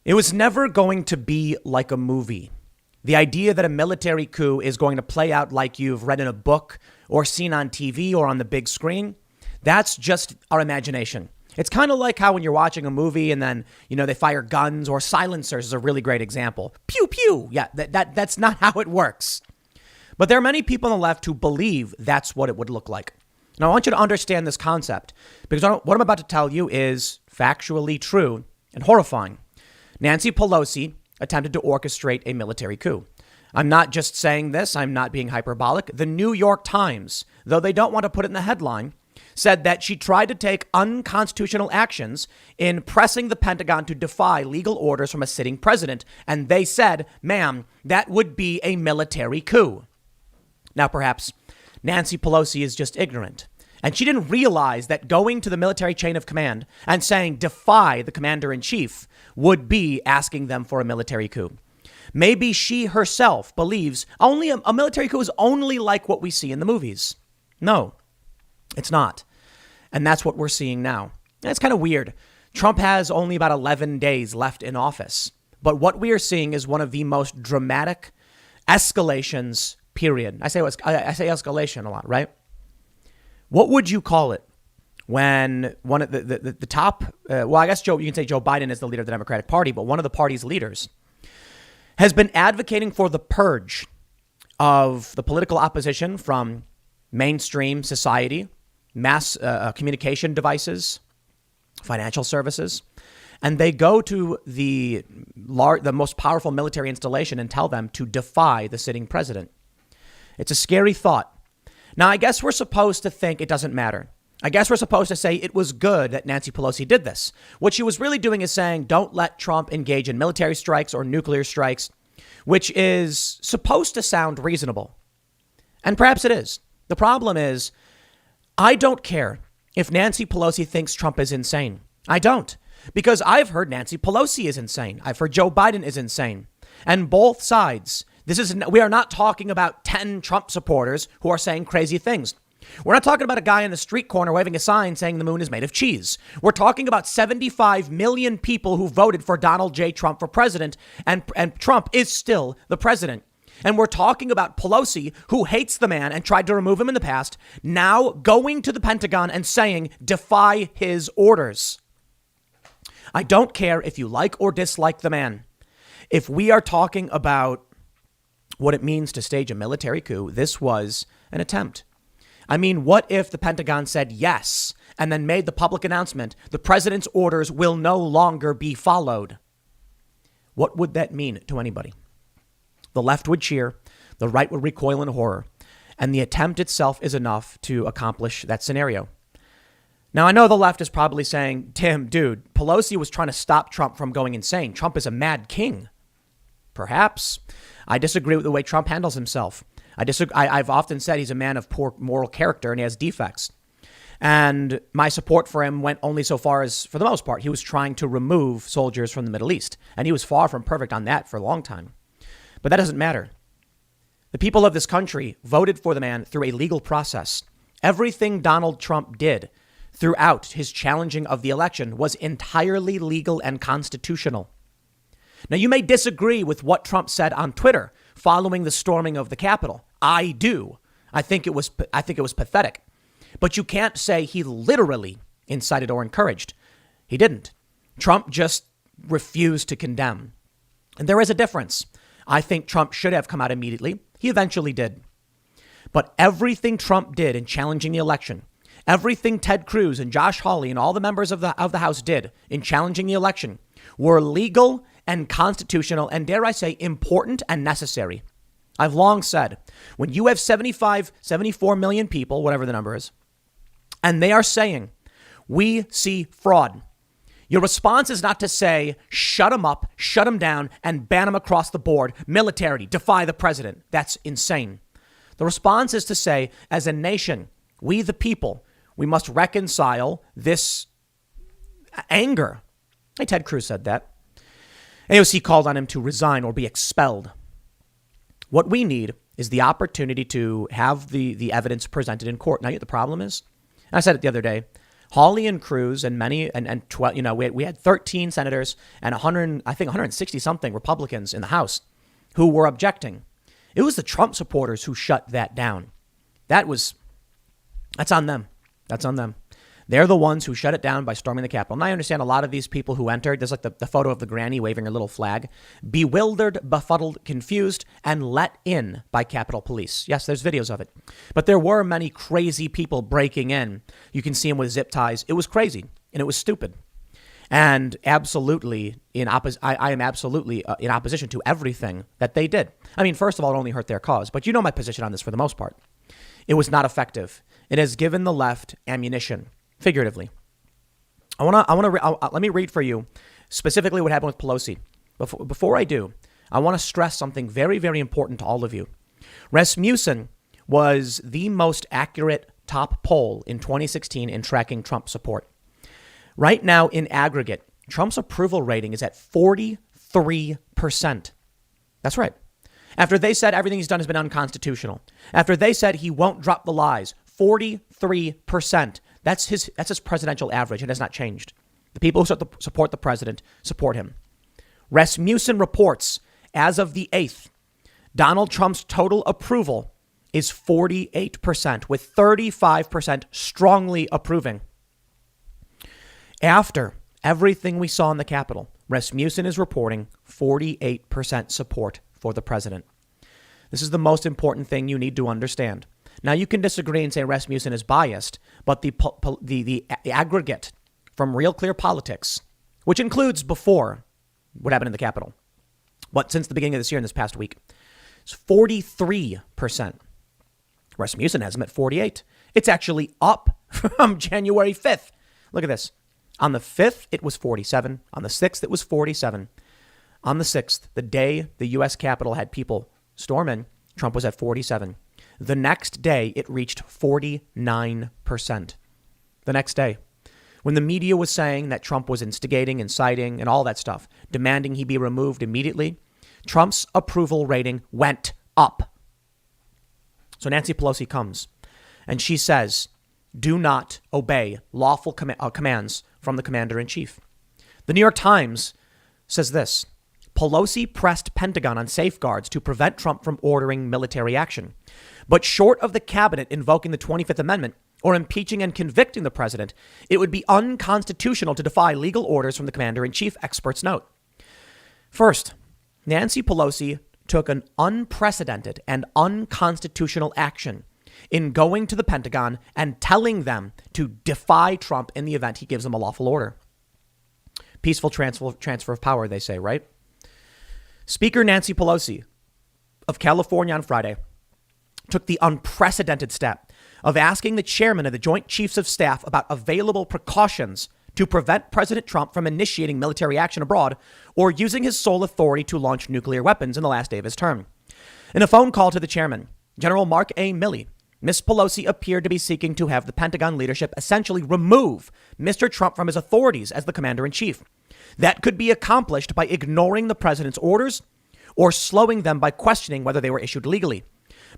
It was never going to be like a movie. The idea that a military coup is going to play out like you've read in a book or seen on TV or on the big screen, that's just our imagination. It's kind of like how when you're watching a movie and then, they fire guns, or silencers is a really great example. Pew, pew. Yeah, that's not how it works. But there are many people on the left who believe that's what it would look like. Now, I want you to understand this concept because what I'm about to tell you is factually true and horrifying. Nancy Pelosi attempted to orchestrate a military coup. I'm not just saying this. I'm not being hyperbolic. The New York Times, though they don't want to put it in the headline, said that she tried to take unconstitutional actions in pressing the Pentagon to defy legal orders from a sitting president. And they said, ma'am, that would be a military coup. Now, perhaps Nancy Pelosi is just ignorant, and she didn't realize that going to the military chain of command and saying defy the commander in chief would be asking them for a military coup. Maybe she herself believes only a military coup is only like what we see in the movies. No, it's not. And that's what we're seeing now. And it's kind of weird. Trump has only about 11 days left in office. But what we are seeing is one of the most dramatic escalations, period. I say escalation a lot, right? What would you call it when one of the top, I guess you can say Joe Biden is the leader of the Democratic Party, but one of the party's leaders has been advocating for the purge of the political opposition from mainstream society, mass communication devices, financial services, and they go to the most powerful military installation and tell them to defy the sitting president. It's a scary thought. Now, I guess we're supposed to think it doesn't matter. I guess we're supposed to say it was good that Nancy Pelosi did this. What she was really doing is saying, don't let Trump engage in military strikes or nuclear strikes, which is supposed to sound reasonable. And perhaps it is. The problem is, I don't care if Nancy Pelosi thinks Trump is insane. I don't. Because I've heard Nancy Pelosi is insane. I've heard Joe Biden is insane. And both sides. We are not talking about 10 Trump supporters who are saying crazy things. We're not talking about a guy in the street corner waving a sign saying the moon is made of cheese. We're talking about 75 million people who voted for Donald J. Trump for president, and Trump is still the president. And we're talking about Pelosi, who hates the man and tried to remove him in the past, now going to the Pentagon and saying, defy his orders. I don't care if you like or dislike the man. If we are talking about what it means to stage a military coup, this was an attempt. I mean, what if the Pentagon said yes and then made the public announcement, the president's orders will no longer be followed? What would that mean to anybody? The left would cheer, the right would recoil in horror, and the attempt itself is enough to accomplish that scenario. Now, I know the left is probably saying, Tim, dude, Pelosi was trying to stop Trump from going insane. Trump is a mad king. Perhaps. I disagree with the way Trump handles himself. I've often said he's a man of poor moral character and he has defects. And my support for him went only so far as, for the most part, he was trying to remove soldiers from the Middle East. And he was far from perfect on that for a long time. But that doesn't matter. The people of this country voted for the man through a legal process. Everything Donald Trump did throughout his challenging of the election was entirely legal and constitutional. Now, you may disagree with what Trump said on Twitter following the storming of the Capitol. I do. I think it was pathetic. But you can't say he literally incited or encouraged. He didn't. Trump just refused to condemn. And there is a difference. I think Trump should have come out immediately. He eventually did. But everything Trump did in challenging the election, everything Ted Cruz and Josh Hawley and all the members of the House did in challenging the election were legal and constitutional, and dare I say, important and necessary. I've long said, when you have 74 million people, whatever the number is, and they are saying, we see fraud, your response is not to say, shut them up, shut them down, and ban them across the board. Military, defy the president. That's insane. The response is to say, as a nation, we the people, we must reconcile this anger. Hey, Ted Cruz said that. AOC called on him to resign or be expelled. What we need is the opportunity to have the evidence presented in court. Now, the problem is, and I said it the other day, Hawley and Cruz and many and 12, we had 13 senators and 100, I think 160 something Republicans in the House who were objecting. It was the Trump supporters who shut that down. That's on them. That's on them. They're the ones who shut it down by storming the Capitol. And I understand a lot of these people who entered, there's like the photo of the granny waving her little flag, bewildered, befuddled, confused, and let in by Capitol Police. Yes, there's videos of it. But there were many crazy people breaking in. You can see them with zip ties. It was crazy and it was stupid. And absolutely, I am absolutely in opposition to everything that they did. I mean, first of all, it only hurt their cause. But you know my position on this for the most part. It was not effective. It has given the left ammunition. Figuratively. Let me read for you specifically what happened with Pelosi. Before I do, I want to stress something very, very important to all of you. Rasmussen was the most accurate top poll in 2016 in tracking Trump support. Right now, in aggregate, Trump's approval rating is at 43%. That's right. After they said everything he's done has been unconstitutional. After they said he won't drop the lies, 43%. That's his presidential average. It has not changed. The people who support the president support him. Rasmussen reports, as of the 8th, Donald Trump's total approval is 48%, with 35% strongly approving. After everything we saw in the Capitol, Rasmussen is reporting 48% support for the president. This is the most important thing you need to understand. Now, you can disagree and say Rasmussen is biased, but the aggregate from Real Clear Politics, which includes before what happened in the Capitol, but since the beginning of this year and this past week, is 43%. Rasmussen has him at 48. It's actually up from January 5th. Look at this. On the 5th, it was 47. On the 6th, it was 47. On the 6th, the day the U.S. Capitol had people storm in, Trump was at 47. The next day, it reached 49%. The next day, when the media was saying that Trump was instigating, inciting, and all that stuff, demanding he be removed immediately, Trump's approval rating went up. So Nancy Pelosi comes and she says, do not obey lawful commands from the commander-in-chief. The New York Times says this: Pelosi pressed Pentagon on safeguards to prevent Trump from ordering military action. But short of the cabinet invoking the 25th Amendment or impeaching and convicting the president, it would be unconstitutional to defy legal orders from the commander-in-chief, experts note. First, Nancy Pelosi took an unprecedented and unconstitutional action in going to the Pentagon and telling them to defy Trump in the event he gives them a lawful order. Peaceful transfer of power, they say, right? Speaker Nancy Pelosi of California on Friday took the unprecedented step of asking the chairman of the Joint Chiefs of Staff about available precautions to prevent President Trump from initiating military action abroad or using his sole authority to launch nuclear weapons in the last day of his term. In a phone call to the chairman, General Mark A. Milley, Ms. Pelosi appeared to be seeking to have the Pentagon leadership essentially remove Mr. Trump from his authorities as the commander-in-chief. That could be accomplished by ignoring the president's orders or slowing them by questioning whether they were issued legally.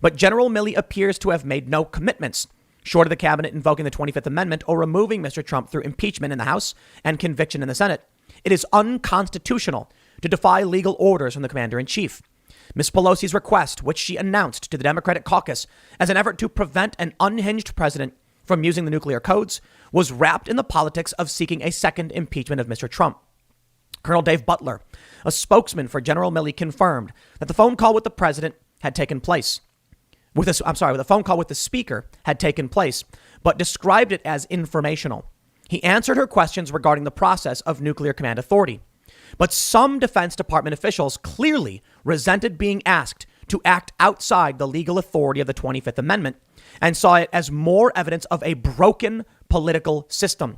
But General Milley appears to have made no commitments, short of the cabinet invoking the 25th Amendment or removing Mr. Trump through impeachment in the House and conviction in the Senate. It is unconstitutional to defy legal orders from the commander-in-chief. Ms. Pelosi's request, which she announced to the Democratic caucus as an effort to prevent an unhinged president from using the nuclear codes, was wrapped in the politics of seeking a second impeachment of Mr. Trump. Colonel Dave Butler, a spokesman for General Milley, confirmed that the phone call with the president had taken place. The phone call with the speaker had taken place, but described it as informational. He answered her questions regarding the process of nuclear command authority. But some Defense Department officials clearly resented being asked to act outside the legal authority of the 25th Amendment and saw it as more evidence of a broken political system.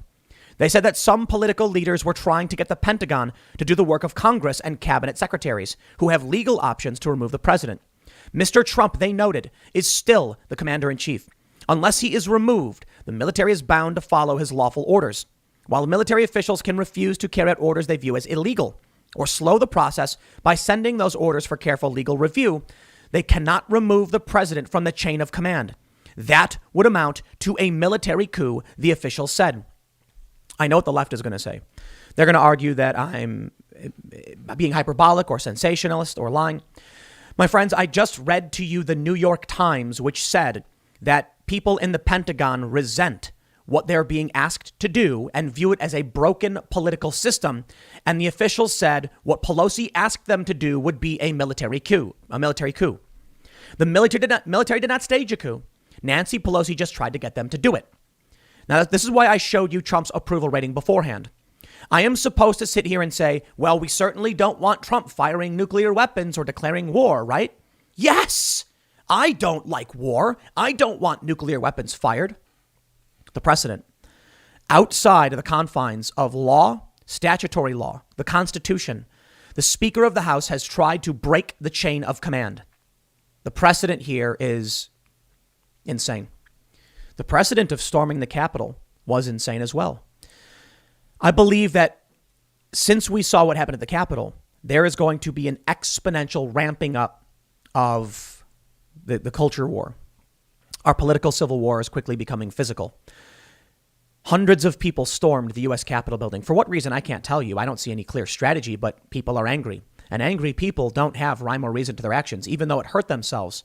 They said that some political leaders were trying to get the Pentagon to do the work of Congress and cabinet secretaries who have legal options to remove the president. Mr. Trump, they noted, is still the commander-in-chief. Unless he is removed, the military is bound to follow his lawful orders. While military officials can refuse to carry out orders they view as illegal or slow the process by sending those orders for careful legal review, they cannot remove the president from the chain of command. That would amount to a military coup, the officials said. I know what the left is going to say. They're going to argue that I'm being hyperbolic or sensationalist or lying. My friends, I just read to you the New York Times, which said that people in the Pentagon resent what they're being asked to do and view it as a broken political system. And the officials said what Pelosi asked them to do would be a military coup. The military did not stage a coup. Nancy Pelosi just tried to get them to do it. Now, this is why I showed you Trump's approval rating beforehand. I am supposed to sit here and say, well, we certainly don't want Trump firing nuclear weapons or declaring war, right? Yes, I don't like war. I don't want nuclear weapons fired. The precedent outside of the confines of law, statutory law, the Constitution, the Speaker of the House has tried to break the chain of command. The precedent here is insane. The precedent of storming the Capitol was insane as well. I believe that since we saw what happened at the Capitol, there is going to be an exponential ramping up of the culture war. Our political civil war is quickly becoming physical. Hundreds of people stormed the U.S. Capitol building. For what reason, I can't tell you. I don't see any clear strategy, but people are angry. And angry people don't have rhyme or reason to their actions, even though it hurt themselves.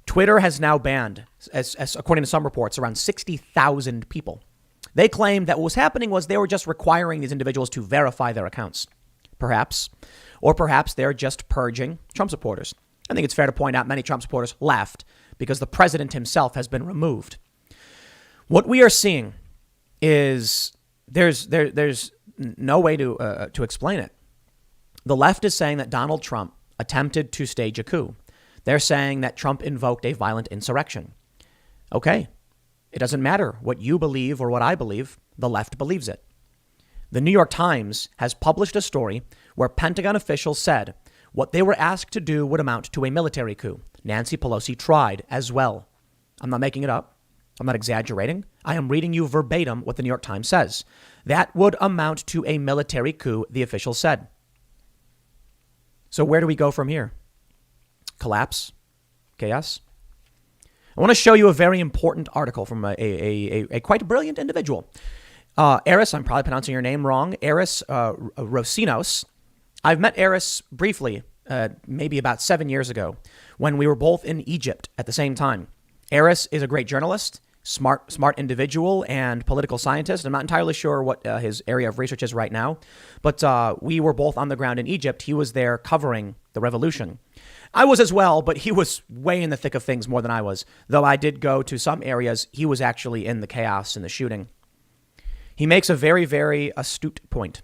Twitter has now banned, as according to some reports, around 60,000 people. They claimed that what was happening was they were just requiring these individuals to verify their accounts. Perhaps. Or perhaps they're just purging Trump supporters. I think it's fair to point out many Trump supporters left because the president himself has been removed. What we are seeing is there's no way to explain it. The left is saying that Donald Trump attempted to stage a coup. They're saying that Trump invoked a violent insurrection. Okay. It doesn't matter what you believe or what I believe. The left believes it. The New York Times has published a story where Pentagon officials said what they were asked to do would amount to a military coup. Nancy Pelosi tried as well. I'm not making it up. I'm not exaggerating. I am reading you verbatim what the New York Times says. That would amount to a military coup, the officials said. So where do we go from here? Collapse? Chaos? I want to show you a very important article from a quite brilliant individual. Eris, I'm probably pronouncing your name wrong. Eris Rosinos. I've met Eris briefly, maybe about 7 years ago, when we were both in Egypt at the same time. Eris is a great journalist, smart individual, and political scientist. I'm not entirely sure what his area of research is right now, but we were both on the ground in Egypt. He was there covering the revolution. I was as well, but he was way in the thick of things more than I was. Though I did go to some areas, he was actually in the chaos and the shooting. He makes a very, very astute point.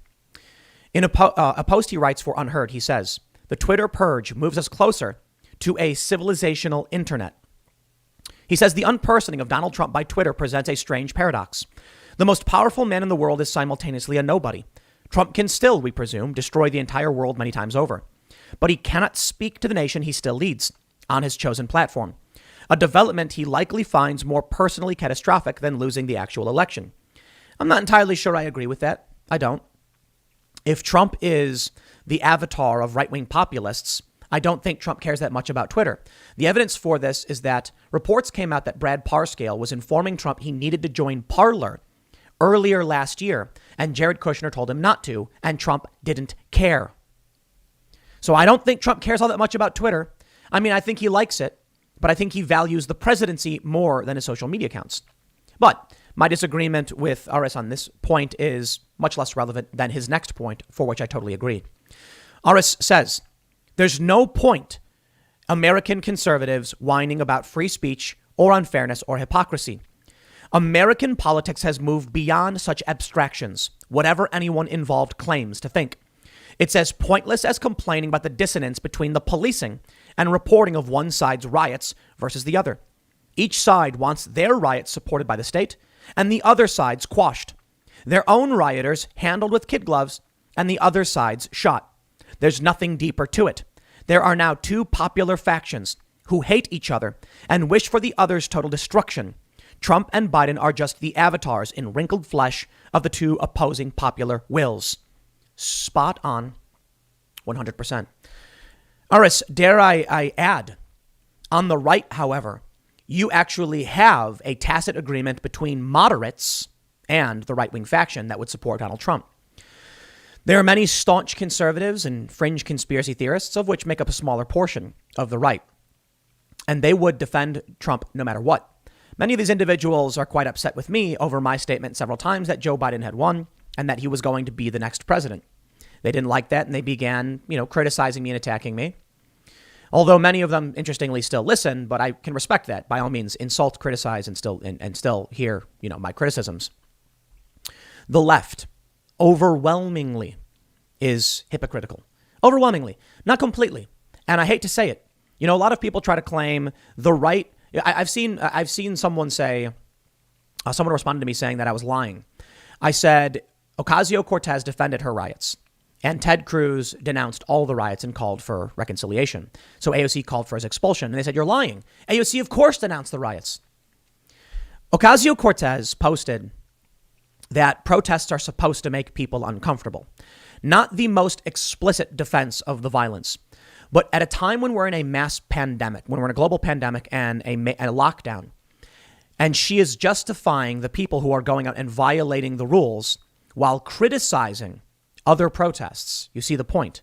In a post he writes for Unheard, he says, the Twitter purge moves us closer to a civilizational internet. He says the unpersoning of Donald Trump by Twitter presents a strange paradox. The most powerful man in the world is simultaneously a nobody. Trump can still, we presume, destroy the entire world many times over. But he cannot speak to the nation he still leads on his chosen platform, a development he likely finds more personally catastrophic than losing the actual election. I'm not entirely sure I agree with that. I don't. If Trump is the avatar of right-wing populists, I don't think Trump cares that much about Twitter. The evidence for this is that reports came out that Brad Parscale was informing Trump he needed to join Parler earlier last year, and Jared Kushner told him not to, and Trump didn't care. So I don't think Trump cares all that much about Twitter. I mean, I think he likes it, but I think he values the presidency more than his social media accounts. But my disagreement with RS on this point is much less relevant than his next point, for which I totally agree. RS says, there's no point American conservatives whining about free speech or unfairness or hypocrisy. American politics has moved beyond such abstractions, whatever anyone involved claims to think. It's as pointless as complaining about the dissonance between the policing and reporting of one side's riots versus the other. Each side wants their riots supported by the state and the other side's quashed. Their own rioters handled with kid gloves and the other side's shot. There's nothing deeper to it. There are now two popular factions who hate each other and wish for the other's total destruction. Trump and Biden are just the avatars in wrinkled flesh of the two opposing popular wills. Spot on. 100%. Aris, dare I add, on the right, however, you actually have a tacit agreement between moderates and the right-wing faction that would support Donald Trump. There are many staunch conservatives and fringe conspiracy theorists, of which make up a smaller portion of the right. And they would defend Trump no matter what. Many of these individuals are quite upset with me over my statement several times that Joe Biden had won and that he was going to be the next president. They didn't like that, and they began, criticizing me and attacking me. Although many of them, interestingly, still listen, but I can respect that. By all means, insult, criticize, and still hear, my criticisms. The left overwhelmingly is hypocritical. Overwhelmingly, not completely. And I hate to say it. A lot of people try to claim the right. I've seen someone say, someone responded to me saying that I was lying. I said Ocasio-Cortez defended her riots. And Ted Cruz denounced all the riots and called for reconciliation. So AOC called for his expulsion. And they said, you're lying. AOC, of course, denounced the riots. Ocasio-Cortez posted that protests are supposed to make people uncomfortable. Not the most explicit defense of the violence. But at a time when we're in a mass pandemic, when we're in a global pandemic and a lockdown, and she is justifying the people who are going out and violating the rules while criticizing other protests. You see the point.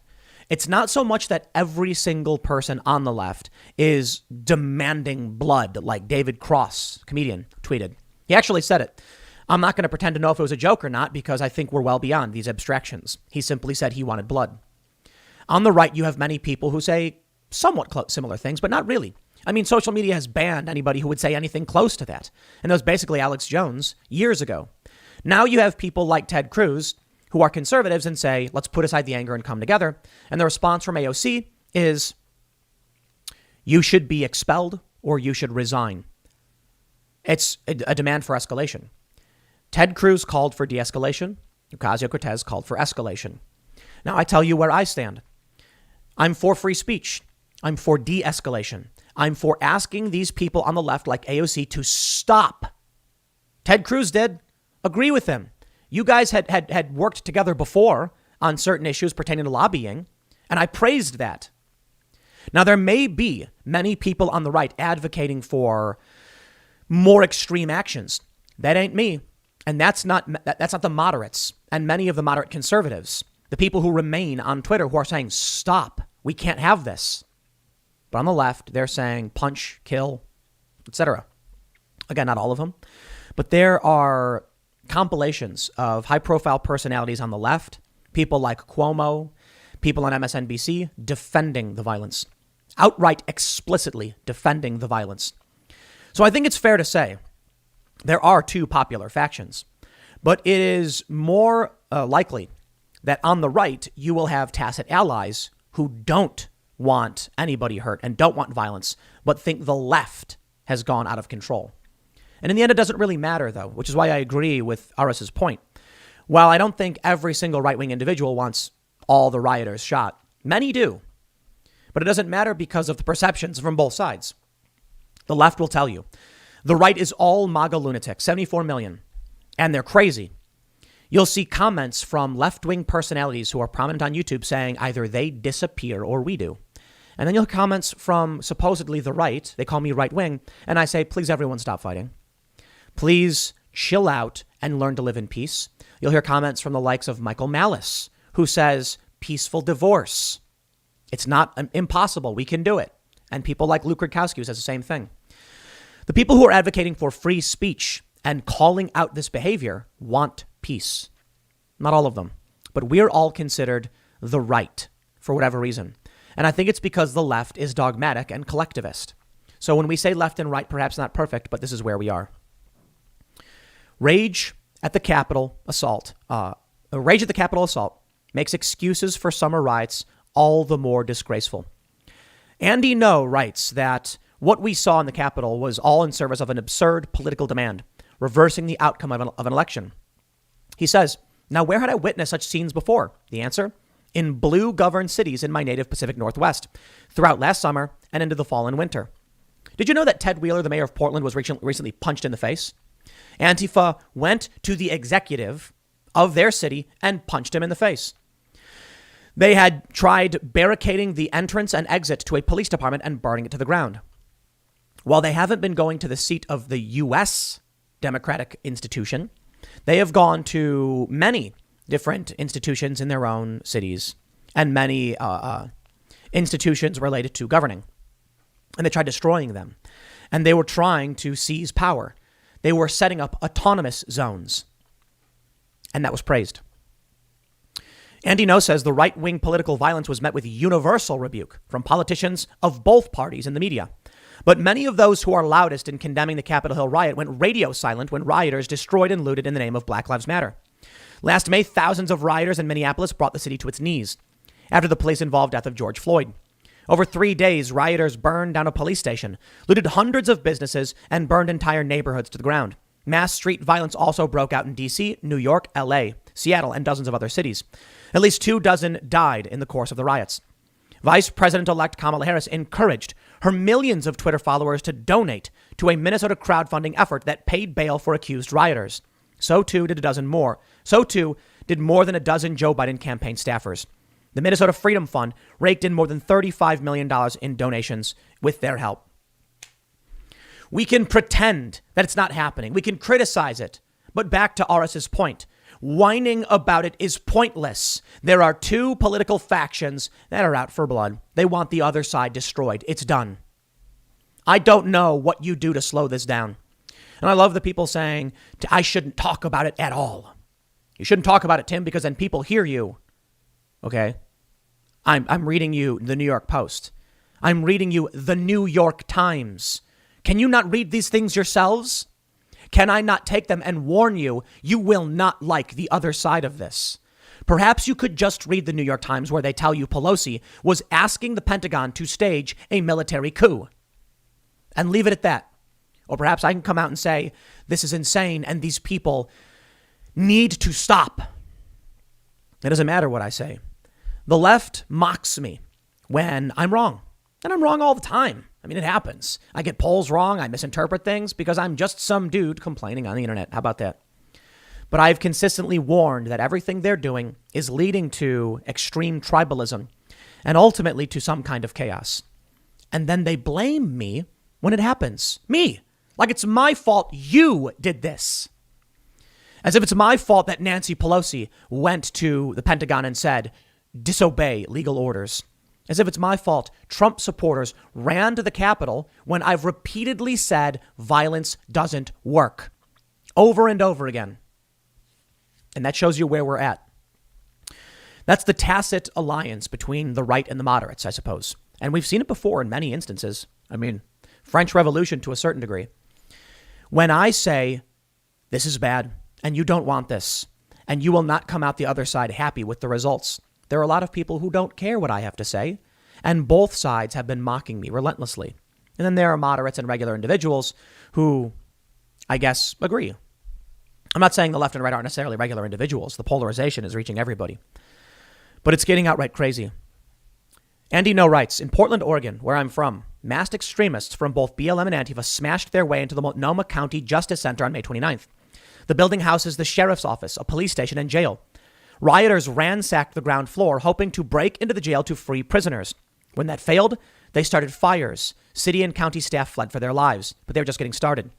It's not so much that every single person on the left is demanding blood, like David Cross, comedian, tweeted. He actually said it. I'm not going to pretend to know if it was a joke or not because I think we're well beyond these abstractions. He simply said he wanted blood. On the right, you have many people who say somewhat similar things, but not really. I mean, social media has banned anybody who would say anything close to that. And that was basically Alex Jones years ago. Now you have people like Ted Cruz who are conservatives and say, let's put aside the anger and come together. And the response from AOC is, you should be expelled or you should resign. It's a demand for escalation. Ted Cruz called for de-escalation. Ocasio-Cortez called for escalation. Now, I tell you where I stand. I'm for free speech. I'm for de-escalation. I'm for asking these people on the left like AOC to stop. Ted Cruz did. Agree with him. You guys had worked together before on certain issues pertaining to lobbying, and I praised that. Now, there may be many people on the right advocating for more extreme actions. That ain't me. And that's not the moderates and many of the moderate conservatives, the people who remain on Twitter who are saying, stop, we can't have this. But on the left, they're saying punch, kill, etc. Again, not all of them, but there are compilations of high-profile personalities on the left, people like Cuomo, people on MSNBC defending the violence, outright explicitly defending the violence. So I think it's fair to say there are two popular factions, but it is more likely that on the right, you will have tacit allies who don't want anybody hurt and don't want violence, but think the left has gone out of control. And in the end, it doesn't really matter, though, which is why I agree with Aris's point. While I don't think every single right-wing individual wants all the rioters shot, many do. But it doesn't matter because of the perceptions from both sides. The left will tell you. The right is all MAGA lunatics, 74 million, and they're crazy. You'll see comments from left-wing personalities who are prominent on YouTube saying either they disappear or we do. And then you'll have comments from supposedly the right. They call me right-wing. And I say, please, everyone, stop fighting. Please chill out and learn to live in peace. You'll hear comments from the likes of Michael Malice, who says peaceful divorce. It's not impossible. We can do it. And people like Luke Rudkowski, who says the same thing. The people who are advocating for free speech and calling out this behavior want peace. Not all of them, but we're all considered the right for whatever reason. And I think it's because the left is dogmatic and collectivist. So when we say left and right, perhaps not perfect, but this is where we are. Rage at the Capitol assault makes excuses for summer riots all the more disgraceful. Andy No writes that what we saw in the Capitol was all in service of an absurd political demand, reversing the outcome of an election. He says, now where had I witnessed such scenes before? The answer, in blue-governed cities in my native Pacific Northwest, throughout last summer and into the fall and winter. Did you know that Ted Wheeler, the mayor of Portland, was recently punched in the face? Antifa went to the executive of their city and punched him in the face. They had tried barricading the entrance and exit to a police department and burning it to the ground. While they haven't been going to the seat of the U.S. Democratic institution, They have gone to many different institutions in their own cities and many institutions related to governing. And they tried destroying them. And they were trying to seize power. They were setting up autonomous zones. And that was praised. Andy No says the right-wing political violence was met with universal rebuke from politicians of both parties in the media. But many of those who are loudest in condemning the Capitol Hill riot went radio silent when rioters destroyed and looted in the name of Black Lives Matter. Last May, thousands of rioters in Minneapolis brought the city to its knees after the police-involved death of George Floyd. Over 3 days, rioters burned down a police station, looted hundreds of businesses, and burned entire neighborhoods to the ground. Mass street violence also broke out in D.C., New York, L.A., Seattle, and dozens of other cities. At least 24 died in the course of the riots. Vice President-elect Kamala Harris encouraged her millions of Twitter followers to donate to a Minnesota crowdfunding effort that paid bail for accused rioters. So too did a dozen more. So too did more than a dozen Joe Biden campaign staffers. The Minnesota Freedom Fund raked in more than $35 million in donations with their help. We can pretend that it's not happening. We can criticize it. But back to RS's point, whining about it is pointless. There are two political factions that are out for blood. They want the other side destroyed. It's done. I don't know what you do to slow this down. And I love the people saying, I shouldn't talk about it at all. You shouldn't talk about it, Tim, because then people hear you. Okay? I'm reading you the New York Post. I'm reading you the New York Times. Can you not read these things yourselves? Can I not take them and warn you, you will not like the other side of this? Perhaps you could just read the New York Times where they tell you Pelosi was asking the Pentagon to stage a military coup. And leave it at that. Or perhaps I can come out and say, this is insane and these people need to stop. It doesn't matter what I say. The left mocks me when I'm wrong. And I'm wrong all the time. I mean, it happens. I get polls wrong. I misinterpret things because I'm just some dude complaining on the internet. How about that? But I've consistently warned that everything they're doing is leading to extreme tribalism and ultimately to some kind of chaos. And then they blame me when it happens. Me. Like it's my fault you did this. As if it's my fault that Nancy Pelosi went to the Pentagon and said, disobey legal orders. As if it's my fault Trump supporters ran to the Capitol when I've repeatedly said violence doesn't work. Over and over again. And that shows you where we're at. That's the tacit alliance between the right and the moderates, I suppose. And we've seen it before in many instances. I mean, French Revolution to a certain degree. When I say this is bad and you don't want this and you will not come out the other side happy with the results, there are a lot of people who don't care what I have to say, and both sides have been mocking me relentlessly. And then there are moderates and regular individuals who, I guess, agree. I'm not saying the left and right aren't necessarily regular individuals. The polarization is reaching everybody. But it's getting outright crazy. Andy No writes, in Portland, Oregon, where I'm from, masked extremists from both BLM and Antifa smashed their way into the Multnomah County Justice Center on May 29th. The building houses the sheriff's office, a police station, and jail. Rioters ransacked the ground floor, hoping to break into the jail to free prisoners. When that failed, they started fires. City and county staff fled for their lives, but they were just getting started.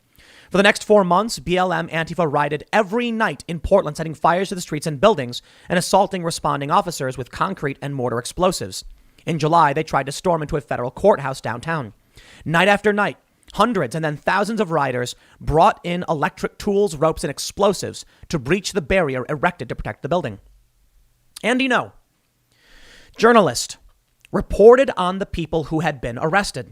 For the next 4 months, BLM Antifa rioted every night in Portland, setting fires to the streets and buildings and assaulting responding officers with concrete and mortar explosives. In July, they tried to storm into a federal courthouse downtown. Night after night, hundreds and then thousands of rioters brought in electric tools, ropes, and explosives to breach the barrier erected to protect the building. Andy No, journalist, reported on the people who had been arrested.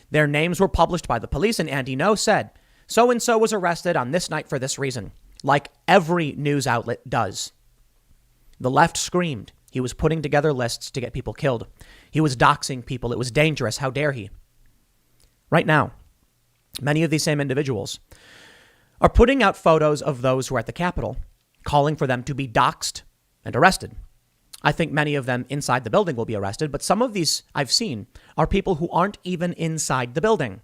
Their names were published by the police, and Andy No said, so-and-so was arrested on this night for this reason, like every news outlet does. The left screamed. He was putting together lists to get people killed. He was doxing people. It was dangerous. How dare he? Right now, many of these same individuals are putting out photos of those who are at the Capitol, calling for them to be doxed and arrested. I think many of them inside the building will be arrested, but some of these I've seen are people who aren't even inside the building.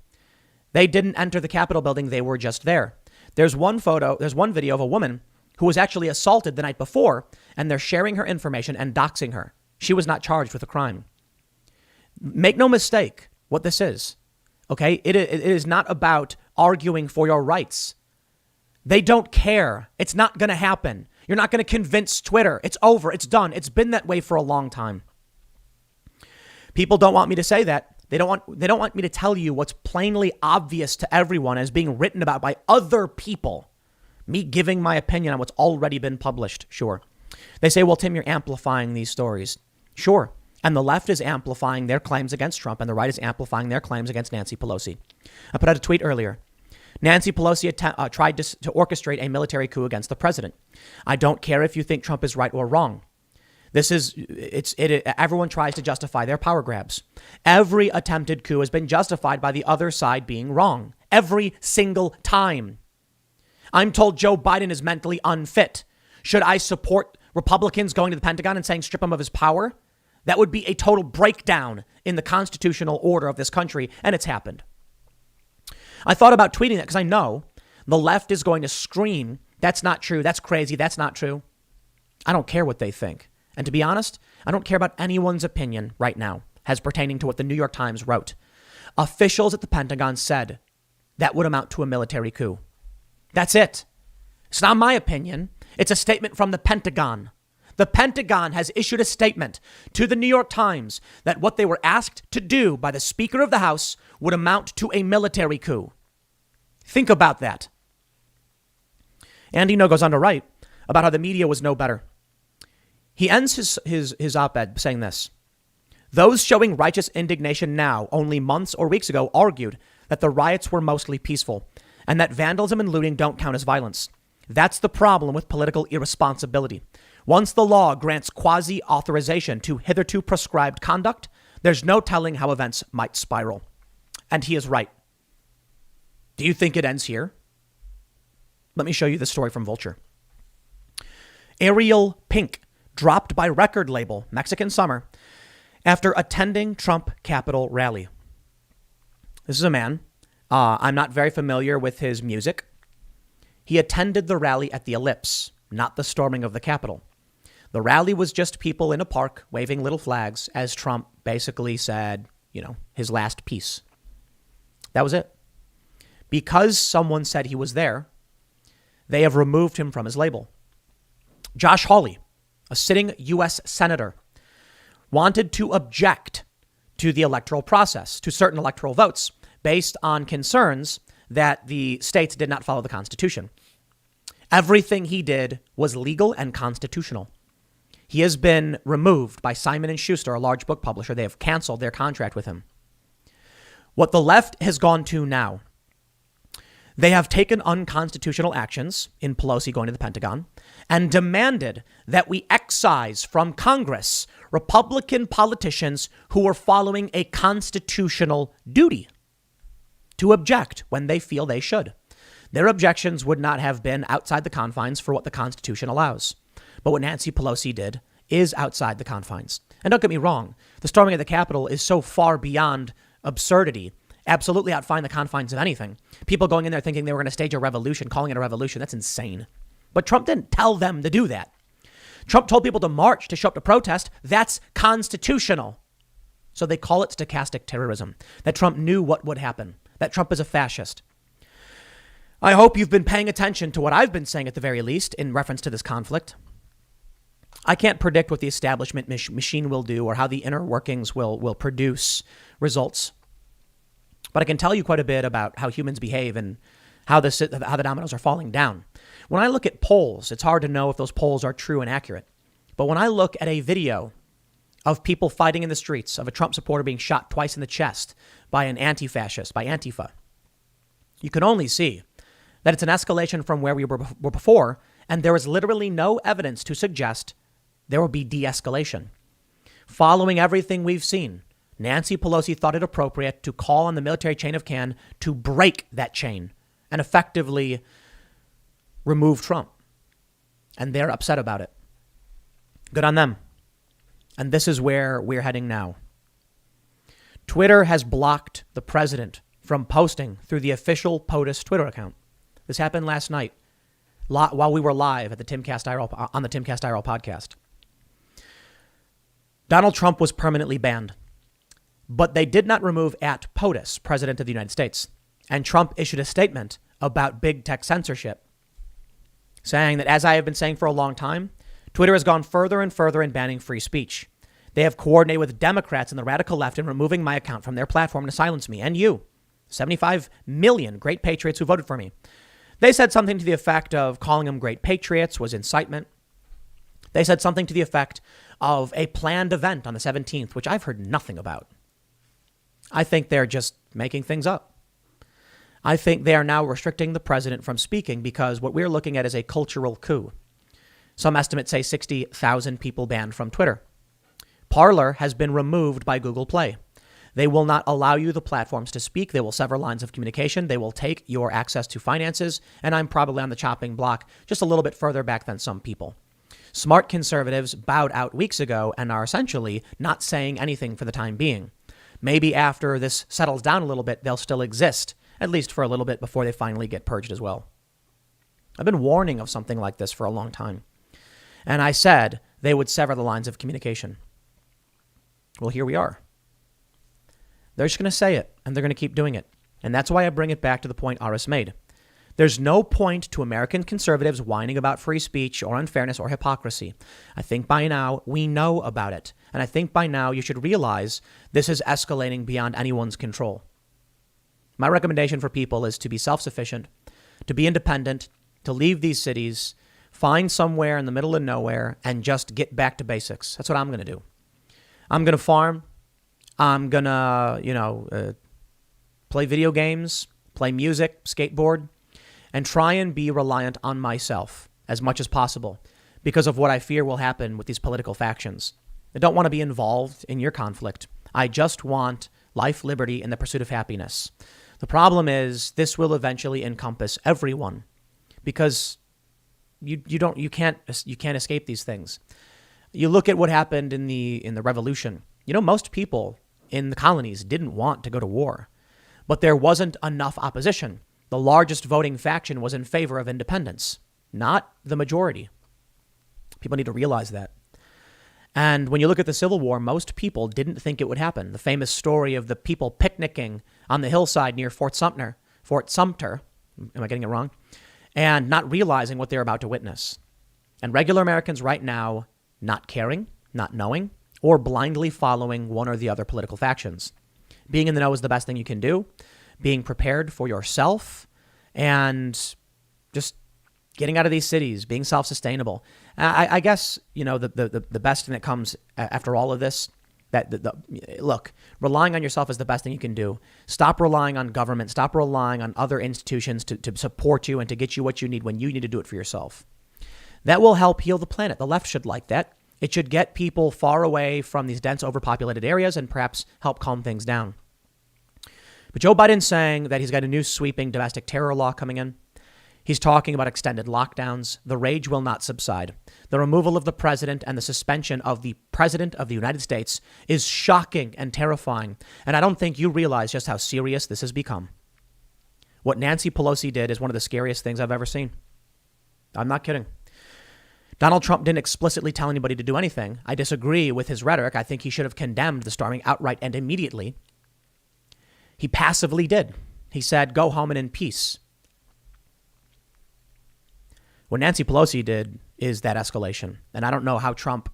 They didn't enter the Capitol building. They were just there. There's one video of a woman who was actually assaulted the night before, and they're sharing her information and doxing her. She was not charged with a crime. Make no mistake what this is. Okay, it is not about arguing for your rights. They don't care. It's not going to happen. You're not going to convince Twitter. It's over. It's done. It's been that way for a long time. People don't want me to say that. They don't want me to tell you what's plainly obvious to everyone as being written about by other people. Me giving my opinion on what's already been published. Sure. They say, well, Tim, you're amplifying these stories. Sure. And the left is amplifying their claims against Trump, and the right is amplifying their claims against Nancy Pelosi. I put out a tweet earlier. Nancy Pelosi tried to orchestrate a military coup against the president. I don't care if you think Trump is right or wrong. Everyone tries to justify their power grabs. Every attempted coup has been justified by the other side being wrong. Every single time. I'm told Joe Biden is mentally unfit. Should I support Republicans going to the Pentagon and saying strip him of his power? That would be a total breakdown in the constitutional order of this country, and it's happened. I thought about tweeting that because I know the left is going to scream, that's not true, that's crazy, that's not true. I don't care what they think. And to be honest, I don't care about anyone's opinion right now as pertaining to what the New York Times wrote. Officials at the Pentagon said that would amount to a military coup. That's it. It's not my opinion. It's a statement from the Pentagon. The Pentagon has issued a statement to the New York Times that what they were asked to do by the Speaker of the House would amount to a military coup. Think about that. Andy No goes on to write about how the media was no better. He ends his op-ed saying this. Those showing righteous indignation now, only months or weeks ago, argued that the riots were mostly peaceful and that vandalism and looting don't count as violence. That's the problem with political irresponsibility. Once the law grants quasi-authorization to hitherto prescribed conduct, there's no telling how events might spiral. And he is right. Do you think it ends here? Let me show you the story from Vulture. Ariel Pink dropped by record label Mexican Summer after attending Trump Capitol rally. This is a man. I'm not very familiar with his music. He attended the rally at the Ellipse, not the storming of the Capitol. The rally was just people in a park waving little flags as Trump basically said, his last piece. That was it. Because someone said he was there, they have removed him from his label. Josh Hawley, a sitting U.S. senator, wanted to object to the electoral process, to certain electoral votes, based on concerns that the states did not follow the Constitution. Everything he did was legal and constitutional. He has been removed by Simon & Schuster, a large book publisher. They have canceled their contract with him. What the left has gone to now, they have taken unconstitutional actions in Pelosi going to the Pentagon and demanded that we excise from Congress Republican politicians who are following a constitutional duty to object when they feel they should. Their objections would not have been outside the confines for what the Constitution allows. But what Nancy Pelosi did is outside the confines. And don't get me wrong, the storming of the Capitol is so far beyond absurdity, absolutely outside the confines of anything. People going in there thinking they were going to stage a revolution, calling it a revolution, that's insane. But Trump didn't tell them to do that. Trump told people to march, to show up to protest. That's constitutional. So they call it stochastic terrorism, that Trump knew what would happen, that Trump is a fascist. I hope you've been paying attention to what I've been saying at the very least in reference to this conflict. I can't predict what the establishment machine will do or how the inner workings will produce results. But I can tell you quite a bit about how humans behave and how the dominoes are falling down. When I look at polls, it's hard to know if those polls are true and accurate. But when I look at a video of people fighting in the streets, of a Trump supporter being shot twice in the chest by an anti-fascist, by Antifa, you can only see that it's an escalation from where we were before, and there is literally no evidence to suggest there will be de-escalation. Following everything we've seen, Nancy Pelosi thought it appropriate to call on the military chain of command to break that chain and effectively remove Trump. And they're upset about it. Good on them. And this is where we're heading now. Twitter has blocked the president from posting through the official POTUS Twitter account. This happened last night while we were live at the Timcast IRL, on the Timcast IRL podcast. Donald Trump was permanently banned, but they did not remove at POTUS, President of the United States. And Trump issued a statement about big tech censorship. saying that, as I have been saying for a long time, Twitter has gone further and further in banning free speech. They have coordinated with Democrats and the radical left in removing my account from their platform to silence me and you, 75 million great patriots who voted for me. They said something to the effect of calling them great patriots was incitement. They said something to the effect of a planned event on the 17th, which I've heard nothing about. I think they're just making things up. I think they are now restricting the president from speaking because what we're looking at is a cultural coup. Some estimates say 60,000 people banned from Twitter. Parler has been removed by Google Play. They will not allow you the platforms to speak. They will sever lines of communication. They will take your access to finances. And I'm probably on the chopping block just a little bit further back than some people. Smart conservatives bowed out weeks ago and are essentially not saying anything for the time being. Maybe after this settles down a little bit, they'll still exist, at least for a little bit before they finally get purged as well. I've been warning of something like this for a long time. And I said they would sever the lines of communication. Well, here we are. They're just going to say it, and they're going to keep doing it. And that's why I bring it back to the point Aris made. There's no point to American conservatives whining about free speech or unfairness or hypocrisy. I think by now we know about it. And I think by now you should realize this is escalating beyond anyone's control. My recommendation for people is to be self-sufficient, to be independent, to leave these cities, find somewhere in the middle of nowhere, and just get back to basics. That's what I'm going to do. I'm going to farm. I'm going to, play video games, play music, skateboard, and try and be reliant on myself as much as possible because of what I fear will happen with these political factions. I don't want to be involved in your conflict. I just want life, liberty, and the pursuit of happiness. The problem is this will eventually encompass everyone because you can't escape these things. You look at what happened in the revolution. Most people in the colonies didn't want to go to war, but there wasn't enough opposition. The largest voting faction was in favor of independence, not the majority. People need to realize that. And when you look at the Civil War, most people didn't think it would happen. The famous story of the people picnicking on the hillside near Fort Sumter, am I getting it wrong? And not realizing what they're about to witness. And regular Americans right now, not caring, not knowing, or blindly following one or the other political factions. Being in the know is the best thing you can do. Being prepared for yourself and just getting out of these cities, being self-sustainable. I guess, the best thing that comes after all of this, look, relying on yourself is the best thing you can do. Stop relying on government. Stop relying on other institutions to support you and to get you what you need when you need to do it for yourself. That will help heal the planet. The left should like that. It should get people far away from these dense, overpopulated areas and perhaps help calm things down. But Joe Biden's saying that he's got a new sweeping domestic terror law coming in. He's talking about extended lockdowns. The rage will not subside. The removal of the president and the suspension of the president of the United States is shocking and terrifying. And I don't think you realize just how serious this has become. What Nancy Pelosi did is one of the scariest things I've ever seen. I'm not kidding. Donald Trump didn't explicitly tell anybody to do anything. I disagree with his rhetoric. I think he should have condemned the storming outright and immediately. He passively did. He said, go home and in peace. What Nancy Pelosi did is that escalation. And I don't know how Trump,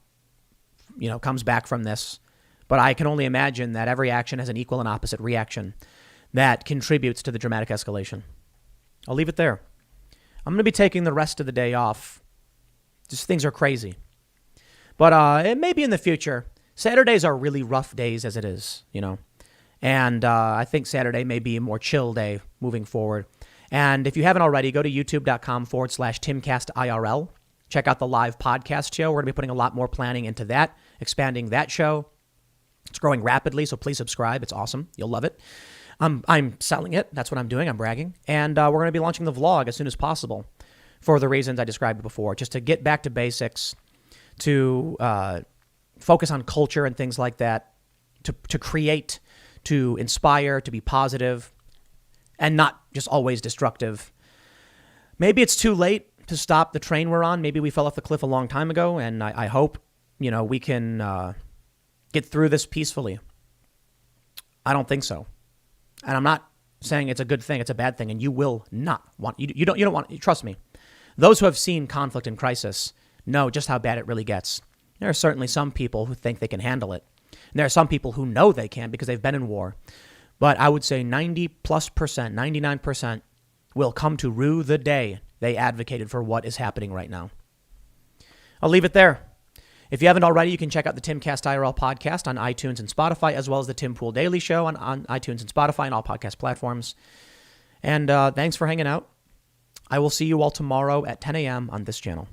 comes back from this, but I can only imagine that every action has an equal and opposite reaction that contributes to the dramatic escalation. I'll leave it there. I'm going to be taking the rest of the day off. Just things are crazy. But it may be in the future. Saturdays are really rough days as it is, And I think Saturday may be a more chill day moving forward. And if you haven't already, go to youtube.com/TimcastIRL. Check out the live podcast show. We're going to be putting a lot more planning into that, expanding that show. It's growing rapidly, so please subscribe. It's awesome. You'll love it. I'm selling it. That's what I'm doing. I'm bragging. And we're going to be launching the vlog as soon as possible for the reasons I described before, just to get back to basics, to focus on culture and things like that, to create, to inspire, to be positive, and not just always destructive. Maybe it's too late to stop the train we're on. Maybe we fell off the cliff a long time ago, and I hope, we can get through this peacefully. I don't think so. And I'm not saying it's a good thing, it's a bad thing, and you will not want, you don't want, trust me. Those who have seen conflict and crisis know just how bad it really gets. There are certainly some people who think they can handle it. And there are some people who know they can because they've been in war. But I would say 90+%, 99% will come to rue the day they advocated for what is happening right now. I'll leave it there. If you haven't already, you can check out the Timcast IRL podcast on iTunes and Spotify, as well as the Tim Pool Daily Show on iTunes and Spotify and all podcast platforms. And thanks for hanging out. I will see you all tomorrow at 10 a.m. on this channel.